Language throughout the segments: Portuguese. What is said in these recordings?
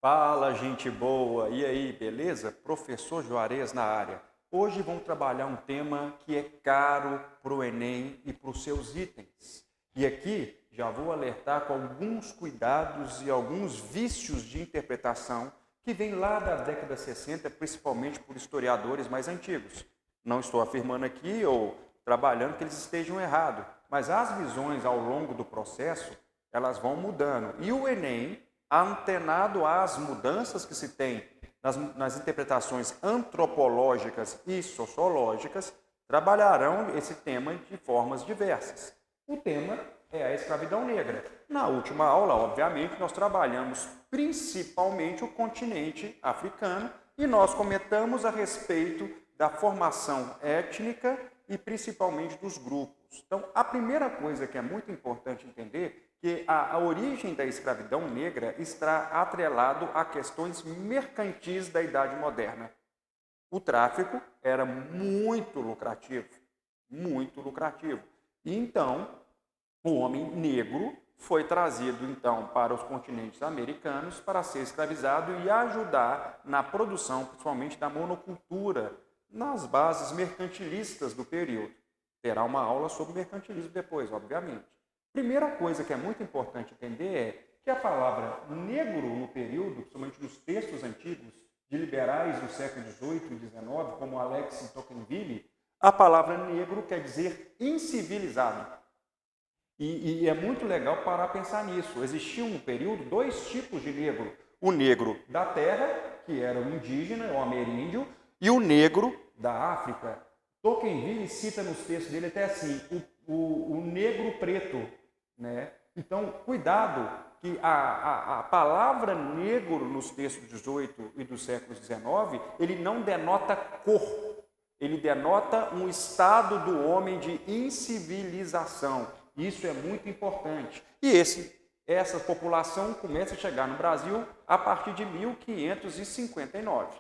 Fala, gente boa! E aí, beleza? Professor Juarez na área. Hoje vamos trabalhar um tema que é caro para o Enem e para os seus itens. E aqui já vou alertar com alguns cuidados e alguns vícios de interpretação que vêm lá da década 60, principalmente por historiadores mais antigos. Não estou afirmando aqui ou trabalhando que eles estejam errados, mas as visões ao longo do processo, elas vão mudando. E o Enem, antenado às mudanças que se tem nas interpretações antropológicas e sociológicas, trabalharão esse tema de formas diversas. O tema é a escravidão negra. Na última aula, obviamente, nós trabalhamos principalmente o continente africano e nós comentamos a respeito da formação étnica e principalmente dos grupos. Então, a primeira coisa que é muito importante entender que a origem da escravidão negra está atrelado a questões mercantis da Idade Moderna. O tráfico era muito lucrativo, muito lucrativo. E então, o homem negro foi trazido então para os continentes americanos para ser escravizado e ajudar na produção, principalmente da monocultura, nas bases mercantilistas do período. Terá uma aula sobre mercantilismo depois, obviamente. Primeira coisa que é muito importante entender é que a palavra negro no período, principalmente nos textos antigos de liberais do século XVIII e XIX, como Alex de Tocqueville, a palavra negro quer dizer incivilizado. E é muito legal parar a pensar nisso. Existiam no período dois tipos de negro. O negro da terra, que era o indígena, o ameríndio, e o negro da África. Tocqueville cita nos textos dele até assim, o negro preto. Né? Então, cuidado, que a palavra negro nos textos do XVIII e do século XIX, ele não denota cor, ele denota um estado do homem de incivilização. Isso é muito importante. E essa população começa a chegar no Brasil a partir de 1559.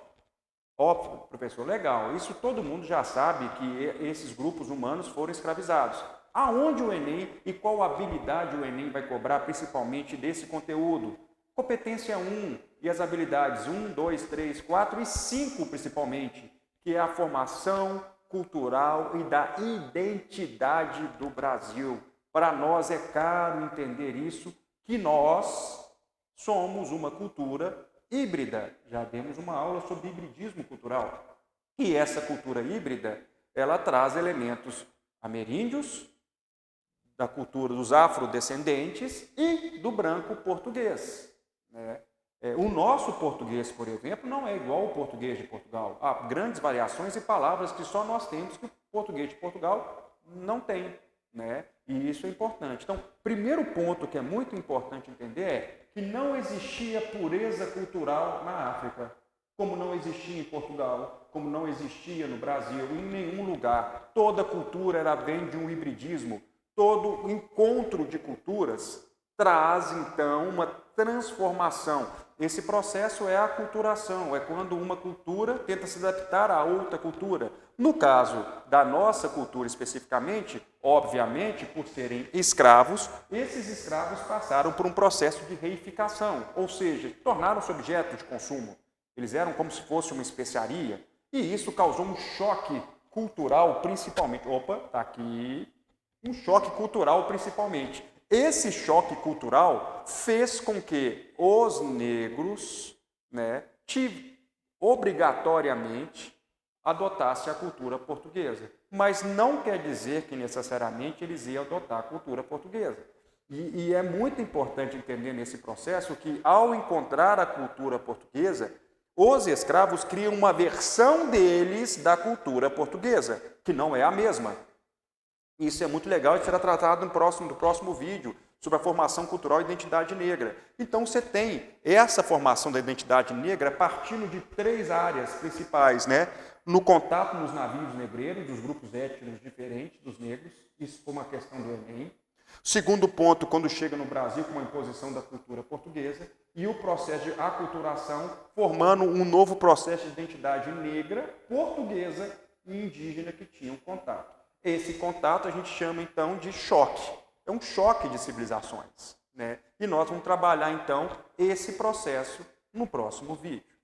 Óbvio, professor, legal. Isso todo mundo já sabe que esses grupos humanos foram escravizados. Aonde o Enem e qual habilidade o Enem vai cobrar principalmente desse conteúdo? Competência 1 e as habilidades 1, 2, 3, 4 e 5 principalmente, que é a formação cultural e da identidade do Brasil. Para nós é caro entender isso, que nós somos uma cultura híbrida. Já demos uma aula sobre hibridismo cultural. E essa cultura híbrida, ela traz elementos ameríndios, da cultura dos afrodescendentes e do branco português. Né? O nosso português, por exemplo, não é igual ao português de Portugal. Há grandes variações e palavras que só nós temos que o português de Portugal não tem. Né? E isso é importante. Então, primeiro ponto que é muito importante entender é que não existia pureza cultural na África, como não existia em Portugal, como não existia no Brasil, em nenhum lugar. Toda cultura vem de um hibridismo. Todo encontro de culturas traz, então, uma transformação. Esse processo é a aculturação, é quando uma cultura tenta se adaptar a outra cultura. No caso da nossa cultura especificamente, obviamente, por serem escravos, esses escravos passaram por um processo de reificação, ou seja, tornaram-se objeto de consumo. Eles eram como se fosse uma especiaria, e isso causou um choque cultural, principalmente. Opa, está aqui. Um choque cultural, principalmente. Esse choque cultural fez com que os negros, né, obrigatoriamente adotassem a cultura portuguesa. Mas não quer dizer que necessariamente eles iam adotar a cultura portuguesa. E é muito importante entender nesse processo que, ao encontrar a cultura portuguesa, os escravos criam uma versão deles da cultura portuguesa, que não é a mesma. Isso é muito legal e será tratado no próximo vídeo sobre a formação cultural e identidade negra. Então, você tem essa formação da identidade negra partindo de três áreas principais, né? No contato nos navios negreiros, dos grupos étnicos diferentes dos negros, isso foi uma questão do Enem. Segundo ponto, quando chega no Brasil com a imposição da cultura portuguesa e o processo de aculturação, formando um novo processo de identidade negra, portuguesa e indígena que tinham contato. Esse contato a gente chama, então, de choque. É um choque de civilizações. Né? E nós vamos trabalhar, então, esse processo no próximo vídeo.